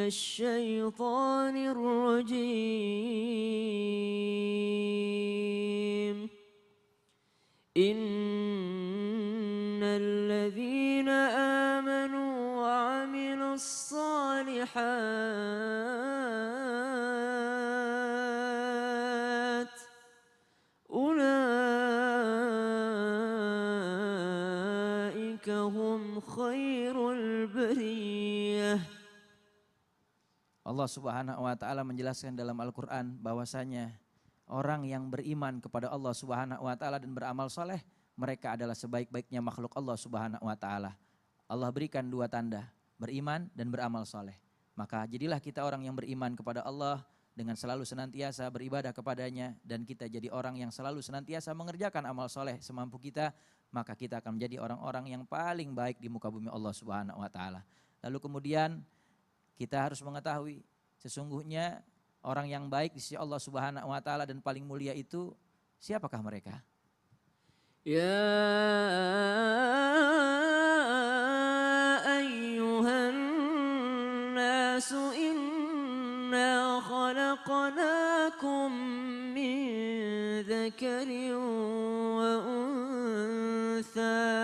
الشيطان الرجيم إن الذين آمنوا وعملوا الصالحات أولئك هم خير البرية. Allah Subhanahu wa taala menjelaskan dalam Al-Qur'an bahwasanya orang yang beriman kepada Allah Subhanahu wa taala dan beramal soleh, mereka adalah sebaik-baiknya makhluk Allah Subhanahu wa taala. Allah berikan dua tanda, beriman dan beramal soleh. Maka jadilah kita orang yang beriman kepada Allah dengan selalu senantiasa beribadah kepadanya, dan kita jadi orang yang selalu senantiasa mengerjakan amal soleh semampu kita, maka kita akan menjadi orang-orang yang paling baik di muka bumi Allah Subhanahu wa taala. Lalu kemudian kita harus mengetahui sesungguhnya orang yang baik di sisi Allah Subhanahu wa taala dan paling mulia itu siapakah mereka? Ya ayyuhan nasu inna khalaqnakum min dzakarin wa untha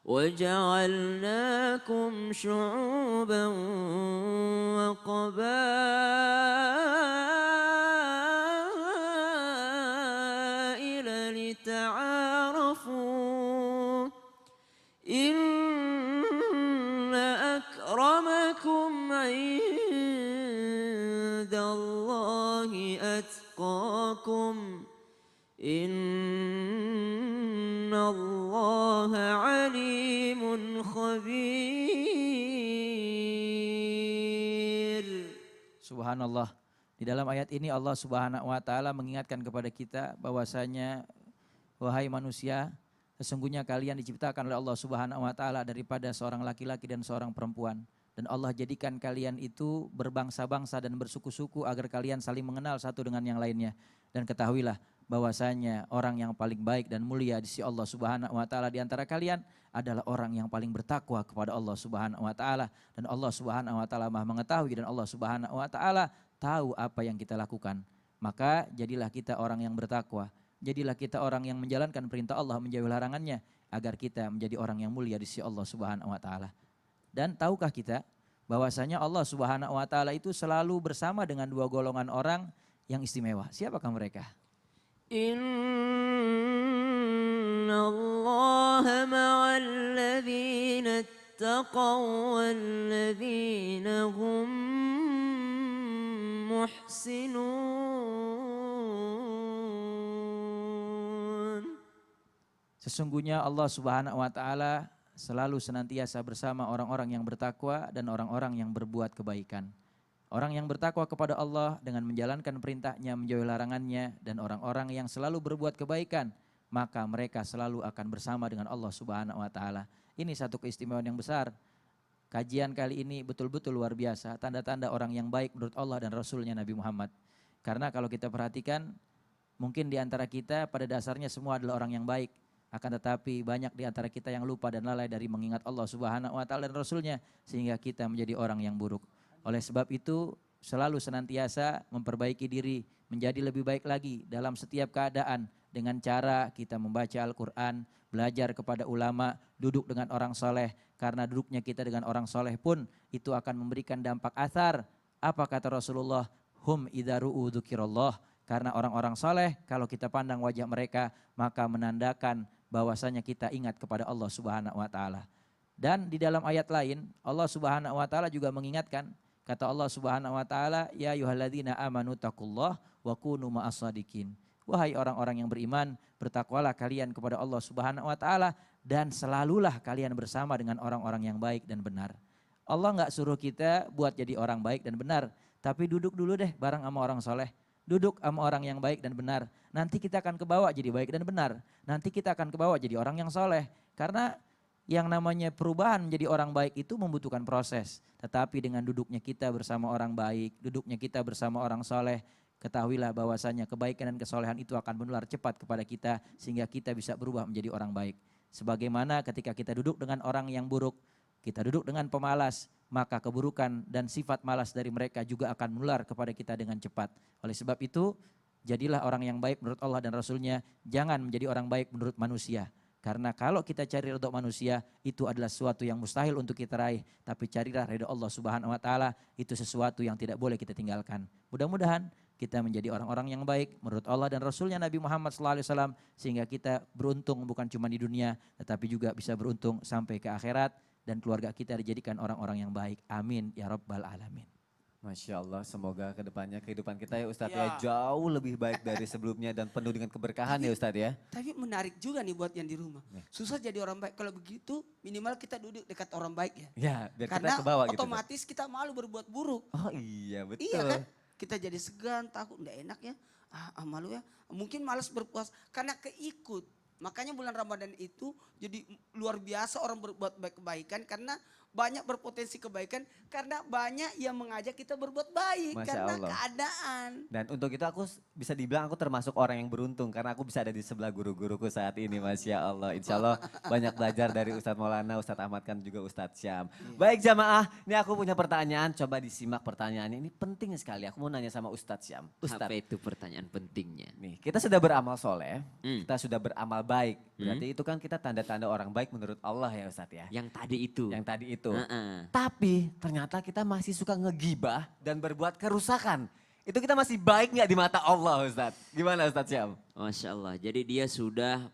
وجعلناكم شعوبا وقبائل لتعارفوا إن أكرمكم عند الله أتقاكم إن الله عليم خبير. Subhanallah. Di dalam ayat ini Allah Subhanahu wa taala mengingatkan kepada kita bahwasanya wahai manusia, sesungguhnya kalian diciptakan oleh Allah Subhanahu wa taala daripada seorang laki-laki dan seorang perempuan. Dan Allah jadikan kalian itu berbangsa-bangsa dan bersuku-suku agar kalian saling mengenal satu dengan yang lainnya. Dan ketahuilah bahwasanya orang yang paling baik dan mulia di sisi Allah Subhanahu wa taala di antara kalian adalah orang yang paling bertakwa kepada Allah Subhanahu wa taala, dan Allah Subhanahu wa taala Maha mengetahui dan Allah Subhanahu wa taala tahu apa yang kita lakukan. Maka jadilah kita orang yang bertakwa, jadilah kita orang yang menjalankan perintah Allah, menjauhi larangannya, agar kita menjadi orang yang mulia di sisi Allah Subhanahu wa taala. Dan tahukah kita bahwasanya Allah Subhanahu wa taala itu selalu bersama dengan dua golongan orang yang istimewa. Siapakah mereka? Inna Allah ma'al ladzina ittaqaw wal ladzina hum muhsinun. Sesungguhnya Allah Subhanahu wa taala selalu senantiasa bersama orang-orang yang bertakwa dan orang-orang yang berbuat kebaikan. Orang yang bertakwa kepada Allah dengan menjalankan perintahnya, menjauhi larangannya, dan orang-orang yang selalu berbuat kebaikan, maka mereka selalu akan bersama dengan Allah Subhanahu wa taala. Ini satu keistimewaan yang besar. Kajian kali ini betul-betul luar biasa, tanda-tanda orang yang baik menurut Allah dan Rasulnya Nabi Muhammad. Karena kalau kita perhatikan, mungkin di antara kita pada dasarnya semua adalah orang yang baik. Akan tetapi banyak di antara kita yang lupa dan lalai dari mengingat Allah Subhanahu wa taala dan Rasulnya, sehingga kita menjadi orang yang buruk. Oleh sebab itu selalu senantiasa memperbaiki diri menjadi lebih baik lagi dalam setiap keadaan dengan cara kita membaca Al-Quran, belajar kepada ulama, duduk dengan orang soleh. Karena duduknya kita dengan orang soleh pun itu akan memberikan dampak athar. Apa kata Rasulullah? Hum idza ru'u dzukirallah. Karena orang-orang soleh kalau kita pandang wajah mereka maka menandakan bahwasanya kita ingat kepada Allah Subhanahu wa taala. Dan di dalam ayat lain Allah Subhanahu wa taala juga mengingatkan. Kata Allah Subhanahu wa taala, ya ayyuhalladzina amanu taqullah wa kunu ma'as-shadiqin. Wahai orang-orang yang beriman, bertakwalah kalian kepada Allah Subhanahu wa taala dan selalulah kalian bersama dengan orang-orang yang baik dan benar. Allah enggak suruh kita buat jadi orang baik dan benar, tapi duduk dulu deh bareng sama orang soleh. Duduk sama orang yang baik dan benar. Nanti kita akan kebawa jadi baik dan benar. Nanti kita akan kebawa jadi orang yang soleh. Karena yang namanya perubahan menjadi orang baik itu membutuhkan proses. Tetapi dengan duduknya kita bersama orang baik, duduknya kita bersama orang soleh, ketahuilah bahwasanya kebaikan dan kesolehan itu akan menular cepat kepada kita sehingga kita bisa berubah menjadi orang baik. Sebagaimana ketika kita duduk dengan orang yang buruk, kita duduk dengan pemalas, maka keburukan dan sifat malas dari mereka juga akan menular kepada kita dengan cepat. Oleh sebab itu, jadilah orang yang baik menurut Allah dan Rasulnya, jangan menjadi orang baik menurut manusia. Karena kalau kita cari ridho manusia, itu adalah sesuatu yang mustahil untuk kita raih. Tapi carilah ridho Allah Subhanahu wa Ta'ala, itu sesuatu yang tidak boleh kita tinggalkan. Mudah-mudahan kita menjadi orang-orang yang baik menurut Allah dan Rasulnya Nabi Muhammad SAW, sehingga kita beruntung bukan cuma di dunia, tetapi juga bisa beruntung sampai ke akhirat, dan keluarga kita dijadikan orang-orang yang baik. Amin ya Rabbal Alamin. Masya Allah, semoga kedepannya kehidupan kita ya Ustadz ya jauh lebih baik dari sebelumnya dan penuh dengan keberkahan ya Ustadz ya. Tapi menarik juga nih buat yang di rumah. Susah jadi orang baik. Kalau begitu minimal kita duduk dekat orang baik ya. Ya, biar Karena kita ke bawah gitu. otomatis kita malu berbuat buruk. Oh iya betul. Iya kan? Kita jadi segan, takut, enggak enak ya. Malu ya. Mungkin malas berpuasa karena keikut. Makanya bulan Ramadan itu jadi luar biasa orang berbuat baik kebaikan karena banyak berpotensi kebaikan karena banyak yang mengajak kita berbuat baik Masya karena Allah. keadaan. Dan untuk itu aku bisa dibilang aku termasuk orang yang beruntung karena aku bisa ada di sebelah guru-guruku saat ini Masya Allah. Insya Allah banyak belajar dari Ustadz Maulana, Ustadz Ahmad kan juga Ustadz Syam. Baik jamaah, ini aku punya pertanyaan, coba disimak pertanyaannya. Ini penting sekali, aku mau nanya sama Ustadz Syam. Apa Ustadz, itu pertanyaan pentingnya? nih kita sudah beramal soleh, Hmm. kita sudah beramal baik. Berarti itu kan kita tanda-tanda orang baik menurut Allah ya Ustadz ya. Yang tadi itu. Yang tadi itu. Heeh. Tapi ternyata kita masih suka ngegibah dan berbuat kerusakan. Itu kita masih baik nggak di mata Allah Ustadz? Gimana Ustadz Syam? Masya Allah. Jadi dia sudah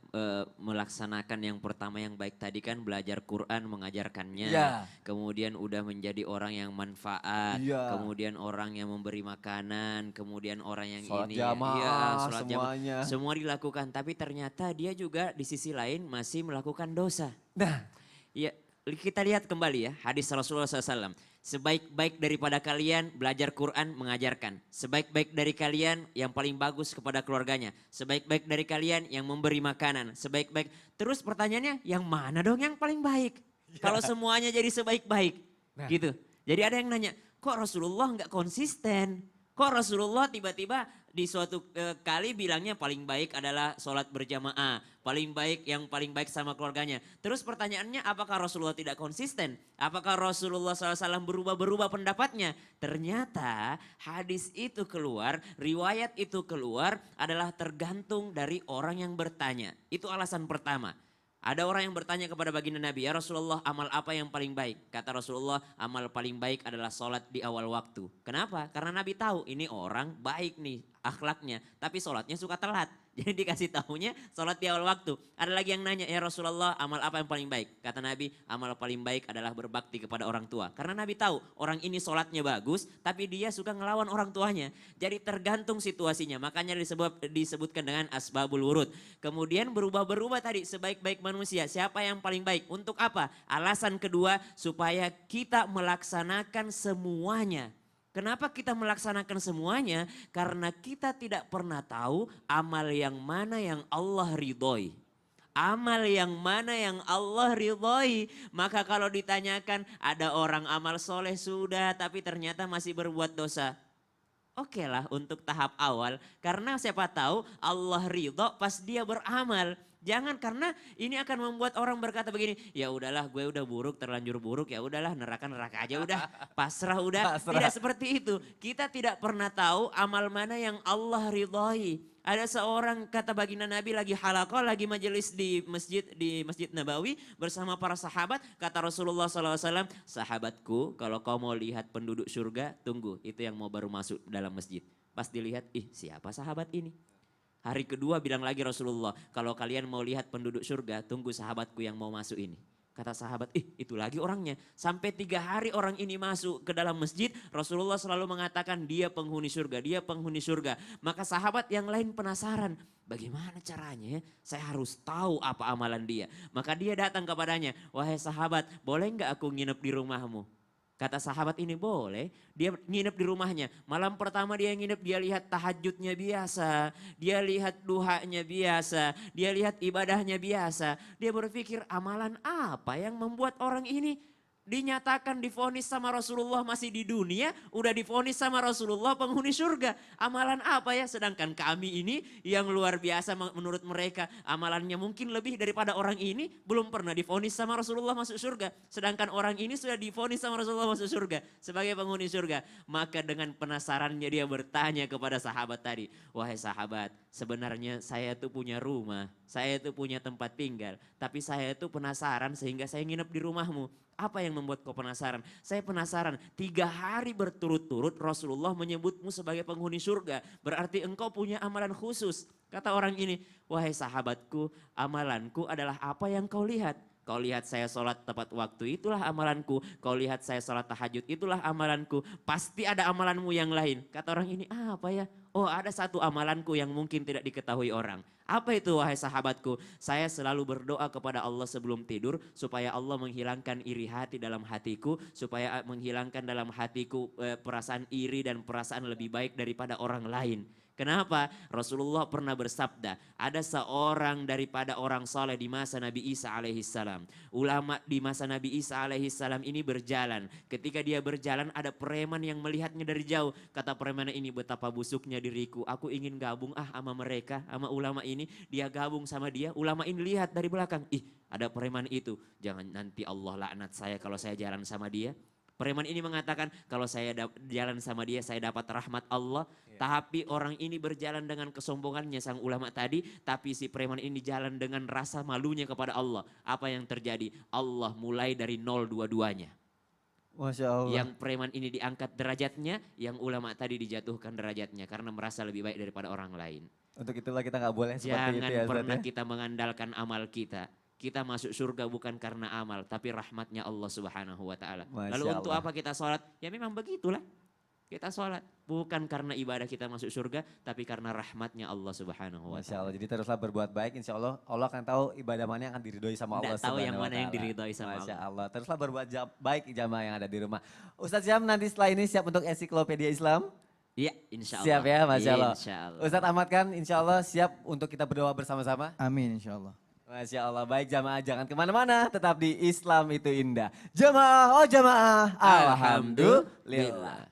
melaksanakan yang pertama yang baik tadi kan belajar Quran, mengajarkannya. Iya. Kemudian udah menjadi orang yang manfaat. Iya. Kemudian orang yang memberi makanan. Kemudian orang yang Sholat ini. jamaah, Iya, sholat semuanya. Semua dilakukan. Tapi ternyata dia juga di sisi lain masih melakukan dosa. Nah, Ya, kita lihat kembali ya hadis Rasulullah SAW. Sebaik-baik daripada kalian belajar Quran mengajarkan. Sebaik-baik dari kalian yang paling bagus kepada keluarganya. Sebaik-baik dari kalian yang memberi makanan. Sebaik-baik. Terus pertanyaannya yang mana dong yang paling baik? Kalau semuanya jadi sebaik-baik. Gitu. Jadi ada yang nanya, kok Rasulullah nggak konsisten? Kok Rasulullah tiba-tiba di suatu kali bilangnya paling baik adalah sholat berjamaah. Paling baik yang paling baik sama keluarganya. Terus pertanyaannya apakah Rasulullah tidak konsisten? Apakah Rasulullah SAW berubah-berubah pendapatnya? Ternyata hadis itu keluar, riwayat itu keluar adalah tergantung dari orang yang bertanya. Itu alasan pertama. Ada orang yang bertanya kepada baginda Nabi, ya Rasulullah amal apa yang paling baik? Kata Rasulullah amal paling baik adalah sholat di awal waktu. Kenapa? Karena Nabi tahu ini orang baik nih akhlaknya, tapi sholatnya suka telat. Jadi dikasih tahunya sholat di awal waktu. Ada lagi yang nanya, ya Rasulullah amal apa yang paling baik? Kata Nabi amal paling baik adalah berbakti kepada orang tua. Karena Nabi tahu orang ini sholatnya bagus tapi dia suka ngelawan orang tuanya. Jadi tergantung situasinya, makanya disebutkan dengan asbabul wurud. Kemudian berubah-berubah tadi sebaik-baik manusia. Siapa yang paling baik? Untuk apa? Alasan kedua supaya kita melaksanakan semuanya. Kenapa kita melaksanakan semuanya? Karena kita tidak pernah tahu amal yang mana yang Allah ridhoi. Amal yang mana yang Allah ridhoi. Maka kalau ditanyakan ada orang amal soleh sudah tapi ternyata masih berbuat dosa. Oke lah untuk tahap awal. Karena siapa tahu Allah ridho pas dia beramal. Jangan karena ini akan membuat orang berkata begini, ya udahlah gue udah buruk, terlanjur buruk, ya udahlah neraka aja udah, pasrah udah. Tidak seperti itu. Kita tidak pernah tahu amal mana yang Allah ridhoi. Ada seorang kata baginda Nabi lagi halaqah, lagi majelis di Masjid Nabawi bersama para sahabat. Kata Rasulullah SAW, sahabatku kalau kau mau lihat penduduk surga, tunggu itu yang mau baru masuk dalam masjid. Pas dilihat, siapa sahabat ini? Hari kedua bilang lagi Rasulullah, kalau kalian mau lihat penduduk surga, tunggu sahabatku yang mau masuk ini. Kata sahabat, itu lagi orangnya. Sampai 3 hari orang ini masuk ke dalam masjid, Rasulullah selalu mengatakan dia penghuni surga, dia penghuni surga. Maka sahabat yang lain penasaran, bagaimana caranya saya harus tahu apa amalan dia. Maka dia datang kepadanya, wahai sahabat boleh nggak aku nginep di rumahmu? Kata sahabat ini boleh, dia nginep di rumahnya. Malam pertama dia nginep, dia lihat tahajudnya biasa. Dia lihat duhanya biasa, dia lihat ibadahnya biasa. Dia berpikir amalan apa yang membuat orang ini dinyatakan divonis sama Rasulullah masih di dunia, udah divonis sama Rasulullah penghuni surga. Amalan apa ya? Sedangkan kami ini yang luar biasa menurut mereka, amalannya mungkin lebih daripada orang ini, belum pernah divonis sama Rasulullah masuk surga. Sedangkan orang ini sudah divonis sama Rasulullah masuk surga sebagai penghuni surga. Maka dengan penasarannya dia bertanya kepada sahabat tadi, wahai sahabat, sebenarnya saya tuh punya rumah, saya tuh punya tempat tinggal, tapi saya tuh penasaran sehingga saya nginep di rumahmu. Apa yang membuat kau penasaran? Saya penasaran, 3 hari berturut-turut Rasulullah menyebutmu sebagai penghuni surga. Berarti engkau punya amalan khusus. Kata orang ini, wahai sahabatku, amalanku adalah apa yang kau lihat. Kau lihat saya sholat tepat waktu, itulah amalanku. Kau lihat saya sholat tahajud, itulah amalanku. Pasti ada amalanmu yang lain. Kata orang ini, apa ya? Oh, ada satu amalanku yang mungkin tidak diketahui orang. Apa itu wahai sahabatku? Saya selalu berdoa kepada Allah sebelum tidur supaya Allah menghilangkan iri hati dalam hatiku. Supaya menghilangkan dalam hatiku perasaan iri dan perasaan lebih baik daripada orang lain. Kenapa? Rasulullah pernah bersabda, ada seorang daripada orang saleh di masa Nabi Isa alaihissalam. Ulama di masa Nabi Isa alaihissalam ini berjalan. Ketika dia berjalan ada preman yang melihatnya dari jauh. Kata preman ini, betapa busuknya diriku. Aku ingin gabung sama mereka, sama ulama ini. Dia gabung sama dia, ulama ini lihat dari belakang. Ih, ada preman itu. Jangan nanti Allah laknat saya kalau saya jalan sama dia. Preman ini mengatakan kalau saya jalan sama dia saya dapat rahmat Allah. Tapi orang ini berjalan dengan kesombongannya sang ulama tadi. Tapi si preman ini jalan dengan rasa malunya kepada Allah. Apa yang terjadi? Allah mulai dari 0 dua-duanya. Masya Allah. Yang preman ini diangkat derajatnya, yang ulama tadi dijatuhkan derajatnya. Karena merasa lebih baik daripada orang lain. Untuk itulah kita nggak boleh seperti Jangan itu ya Ustaz pernah ya. kita mengandalkan amal kita. Kita masuk surga bukan karena amal, tapi rahmatnya Allah Subhanahu wa Ta'ala. Masya Lalu untuk Allah. apa kita sholat? Ya memang begitulah. Kita sholat bukan karena ibadah kita masuk surga, tapi karena rahmatnya Allah Subhanahu wa Masya Ta'ala. Allah, jadi teruslah berbuat baik, insya Allah Allah akan tahu ibadah mana yang akan diridhoi sama Allah Nggak tahu yang Subhanahu wa mana yang Ta'ala. diridhoi sama Masya Allah. Allah, teruslah berbuat baik jamaah yang ada di rumah. Ustadz Syam nanti setelah ini siap untuk ensiklopedia Islam? Iya, insya Allah. Siap ya, Masya Allah. Insya Allah. Ustadz Ahmad kan insya Allah siap untuk kita berdoa bersama-sama? Amin insya Allah. Masya Allah, baik jamaah jangan kemana-mana, tetap di Islam itu indah. Jamaah, oh jamaah, alhamdulillah.